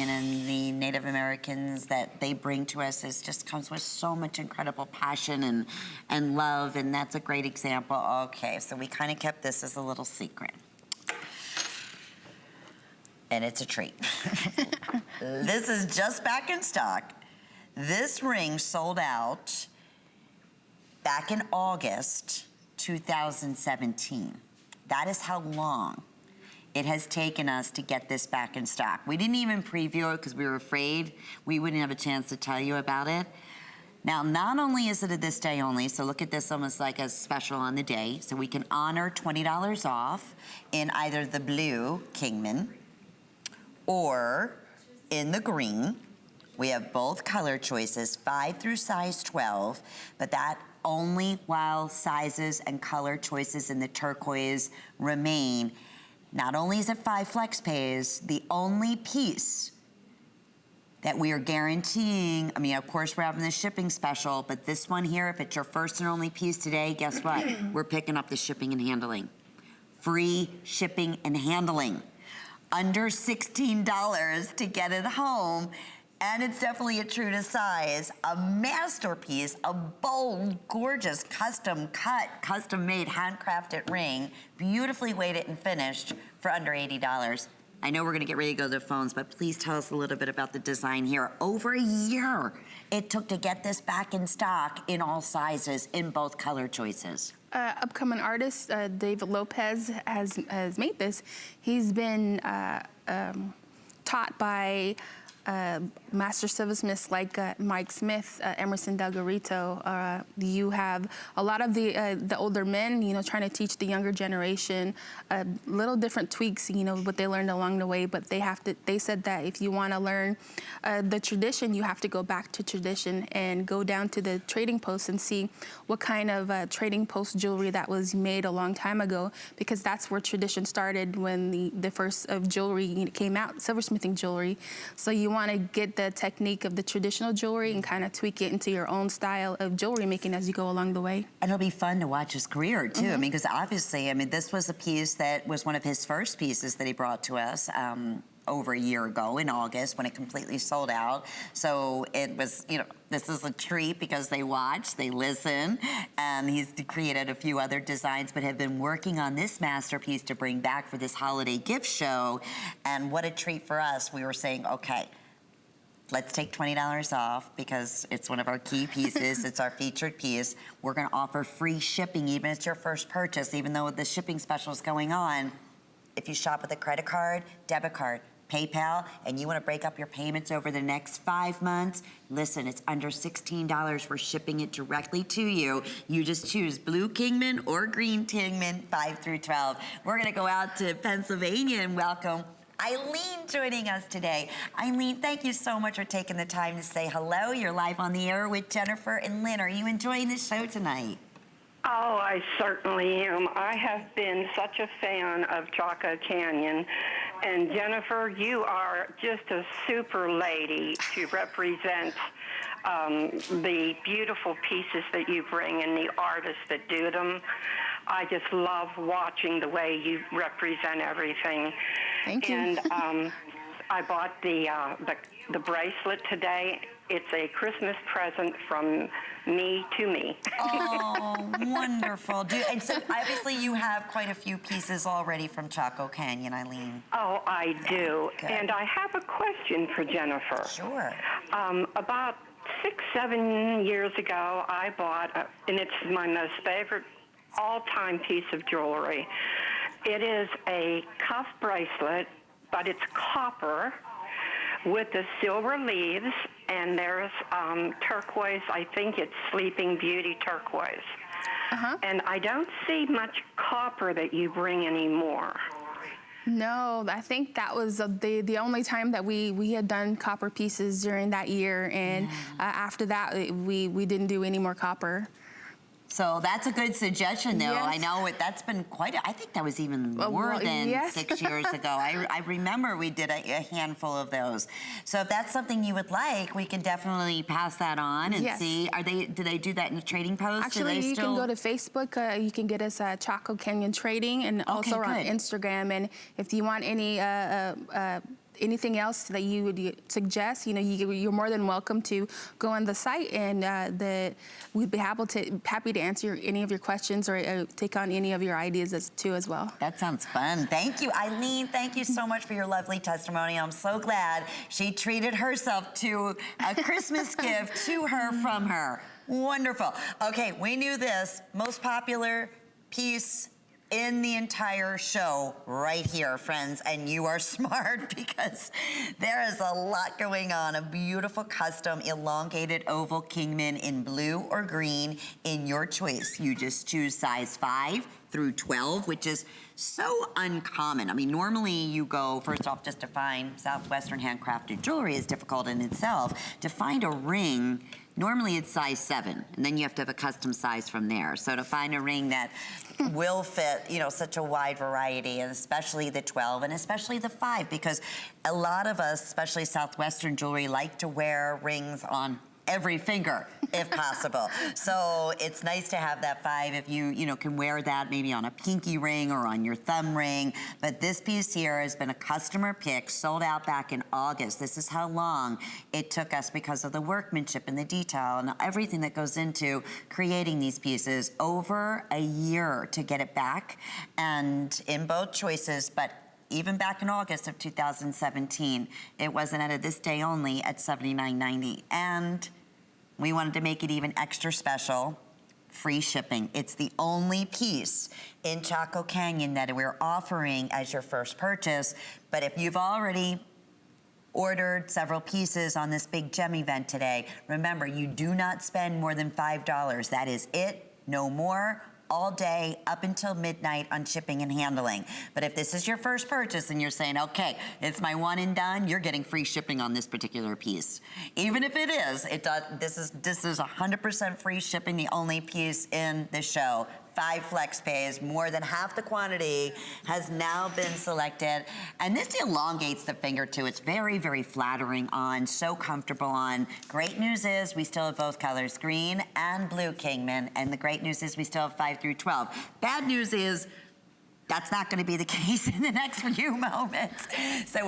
and the Native Americans that they bring to us just comes with so much incredible passion and love, and that's a great example. Okay, so we kind of kept this as a little secret. And it's a treat. This is just back in stock. This ring sold out back in August 2017. That is how long it has taken us to get this back in stock. We didn't even preview it because we were afraid we wouldn't have a chance to tell you about it. Now, not only is it a this day only, so look at this almost like a special on the day, so we can honor $20 off in either the blue Kingman or in the green. We have both color choices, 5 through size 12, but that only while sizes and color choices in the turquoise remain. Not only is it 5 flex pays, the only piece that we are guaranteeing, I mean, of course we're having the shipping special, but this one here, if it's your first and only piece today, guess what? We're picking up the shipping and handling. Free shipping and handling. Under $16 to get it home. And it's definitely a true to size, a masterpiece, a bold, gorgeous, custom cut, custom made, handcrafted ring, beautifully weighted and finished for under $80. I know we're gonna get ready to go to the phones, but please tell us a little bit about the design here. Over a year it took to get this back in stock in all sizes, in both color choices. Upcoming artist, David Lopez has made this. He's been taught by master silversmiths like Mike Smith, Emerson Delgarito. You have a lot of the older men, you know, trying to teach the younger generation little different tweaks, you know, what they learned along the way. But they said that if you want to learn the tradition, you have to go back to tradition and go down to the trading post and see what kind of trading post jewelry that was made a long time ago, because that's where tradition started when the first of jewelry came out, silversmithing jewelry. So you want to get the technique of the traditional jewelry and kind of tweak it into your own style of jewelry making as you go along the way. And it'll be fun to watch his career too. I mean, because obviously, I mean, this was a piece that was one of his first pieces that he brought to us over a year ago in August when it completely sold out. So it was, you know, this is a treat because they watch, they listen, and he's created a few other designs, but have been working on this masterpiece to bring back for this holiday gift show. And what a treat for us. We were saying, okay, let's take $20 off because it's one of our key pieces. It's our featured piece. We're gonna offer free shipping even if it's your first purchase, even though the shipping special is going on. If you shop with a credit card, debit card, PayPal, and you want to break up your payments over the next 5 months, listen, it's under $16. We're shipping it directly to you. You just choose blue Kingman or green Kingman, 5 through 12. We're going to go out to Pennsylvania and welcome Eileen joining us today. Eileen, thank you so much for taking the time to say hello. You're live on the air with Jennifer and Lynn. Are you enjoying the show tonight? Oh, I certainly am. I have been such a fan of Chaco Canyon. And Jennifer, you are just a super lady to represent the beautiful pieces that you bring and the artists that do them. I just love watching the way you represent everything. Thank you. And I bought the bracelet today. It's a Christmas present from me to me. Oh, wonderful. And so obviously you have quite a few pieces already from Chaco Canyon, Eileen. Oh, I do. Good. And I have a question for Jennifer. Sure. About 6-7 years ago, I bought, and it's my most favorite all-time piece of jewelry. It is a cuff bracelet, but it's copper with the silver leaves, and there's turquoise. I think it's Sleeping Beauty turquoise. And I don't see much copper that you bring anymore. No, I think that was the only time that we had done copper pieces during that year, and after that we didn't do any more copper. So that's a good suggestion, though. Yes. I know that's been quite I think that was even more than 6 years ago. I remember we did a handful of those. So if that's something you would like, we can definitely pass that on and see. Do they do that in the trading post? Actually, you can go to Facebook. You can get us at Chaco Canyon Trading, and also on Instagram. And if you want any anything else that you would suggest, you're more than welcome to go on the site, and we'd be happy to answer any of your questions or take on any of your ideas as well. That sounds fun. Thank you, Eileen. Thank you so much for your lovely testimony. I'm so glad she treated herself to a Christmas gift to her from her. Wonderful. Okay, we knew this. Most popular piece in the entire show right here, friends, and you are smart because there is a lot going on. A beautiful custom elongated oval Kingman in blue or green in your choice. You just choose size 5 through 12, which is so uncommon. I mean, normally you go, first off, just to find Southwestern handcrafted jewelry is difficult in itself. To find a ring, normally it's size 7, and then you have to have a custom size from there. So to find a ring that will fit, such a wide variety, and especially the 12 and especially the 5, because a lot of us, especially Southwestern jewelry, like to wear rings on every finger if possible. So it's nice to have that 5 if you can wear that maybe on a pinky ring or on your thumb ring. But this piece here has been a customer pick, sold out back in August. This is how long it took us because of the workmanship and the detail and everything that goes into creating these pieces. Over a year to get it back, and in both choices, but even back in August of 2017, it wasn't at this day only at $79.90. And we wanted to make it even extra special, free shipping. It's the only piece in Chaco Canyon that we're offering as your first purchase. But if you've already ordered several pieces on this big gem event today, remember, you do not spend more than $5. That is it, no more, all day up until midnight on shipping and handling. But if this is your first purchase and you're saying, okay, it's my one and done, you're getting free shipping on this particular piece. Even if it is, this is 100% free shipping, the only piece in the show. 5 flex pays, more than half the quantity has now been selected. And this elongates the finger too. It's very, very flattering on, so comfortable on. Great news is we still have both colors, green and blue Kingman. And the great news is we still have 5 through 12. Bad news is that's not gonna be the case in the next few moments. So